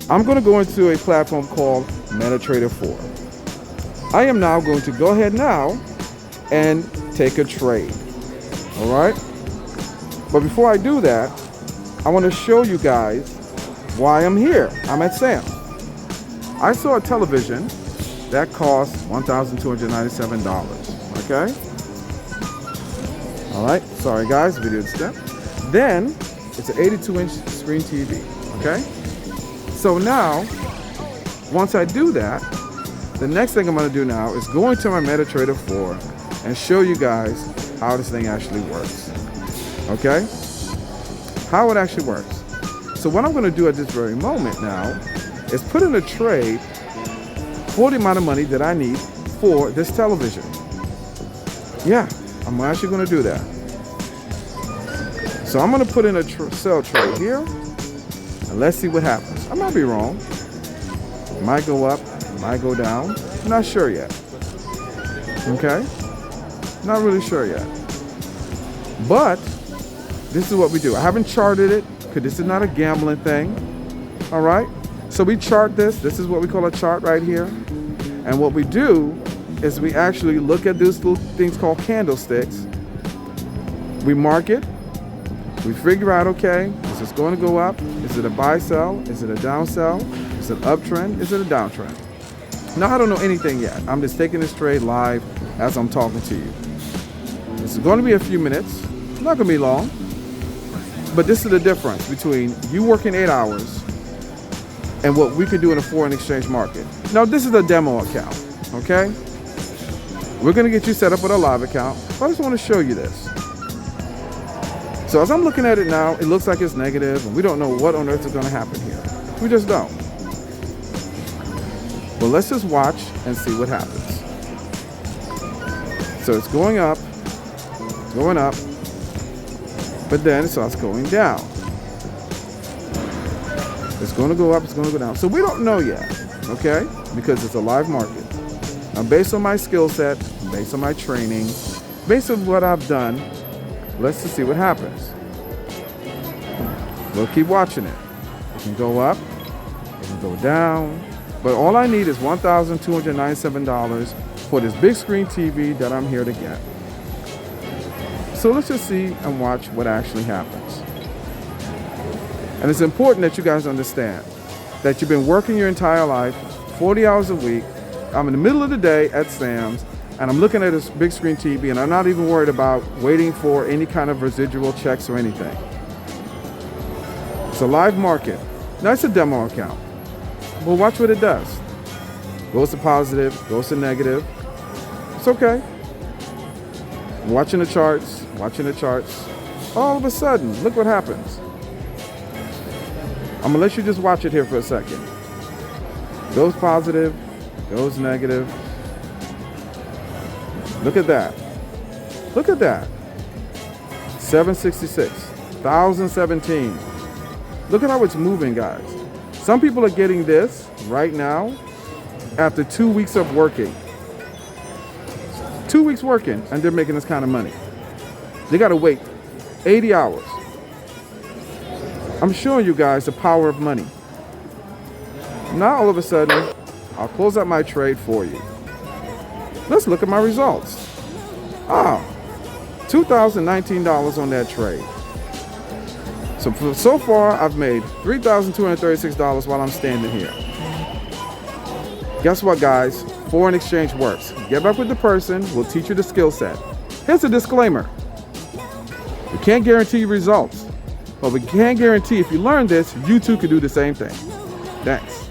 I'm going to go into a platform called MetaTrader 4. I am now going to go ahead now and take a trade. All right. But before I do that, I want to show you guys why I'm here. I'm at Sam's. I saw a television that cost $1,297. Okay. All right. Sorry guys, video step. Then it's an 82-inch screen TV. Okay. So now, once I do that, the next thing I'm going to do now is go into my MetaTrader 4 and show you guys how this thing actually works. Okay? How it actually works. So what I'm going to do at this very moment now is put in a trade for the amount of money that I need for this television. Yeah, I'm actually going to do that. So I'm going to put in a sell trade here, and let's see what happens. I might be wrong. It might go up, it might go down. I'm not sure yet. Okay? Not really sure yet. But this is what we do. I haven't charted it because this is not a gambling thing. All right? So we chart this. This is what we call a chart right here. And what we do is we actually look at these little things called candlesticks. We mark it. We figure out, okay, is this going to go up? Is it a buy sell? Is it a down sell? Is it an uptrend? Is it a downtrend? Now, I don't know anything yet. I'm just taking this trade live as I'm talking to you. This is going to be a few minutes. Not going to be long. But this is the difference between you working 8 hours and what we could do in a foreign exchange market. Now, this is a demo account, okay? We're going to get you set up with a live account. But I just want to show you this. So as I'm looking at it now, it looks like it's negative, and we don't know what on earth is going to happen here. We just don't. But let's just watch and see what happens. So it's going up, but then it starts going down. It's going to go up, it's going to go down. So we don't know yet, okay? Because it's a live market. Now, based on my skill set, based on my training, based on what I've done, let's just see what happens. We'll keep watching it. It can go up, it can go down, but all I need is $1,297 for this big screen TV that I'm here to get. So let's just see and watch what actually happens. And it's important that you guys understand that you've been working your entire life, 40 hours a week. I'm in the middle of the day at Sam's, and I'm looking at this big screen TV, and I'm not even worried about waiting for any kind of residual checks or anything. It's a live market. Now, it's a demo account. But watch what it does. Goes to positive, goes to negative. It's okay. Watching the charts. All of a sudden, look what happens. I'm going to let you just watch it here for a second. Goes positive, goes negative. Look at that. Look at that. 766, 1017. Look at how it's moving, guys. Some people are getting this right now after 2 weeks of working. 2 weeks working, and they're making this kind of money. They got to wait 80 hours. I'm showing you guys the power of money. Now, all of a sudden, I'll close out my trade for you. Let's look at my results. $2,019 on that trade. So far, I've made $3,236 while I'm standing here. Guess what, guys? Foreign exchange works. Get back with the person. We'll teach you the skill set. Here's a disclaimer. We can't guarantee results, but we can guarantee if you learn this, you too can do the same thing. Thanks.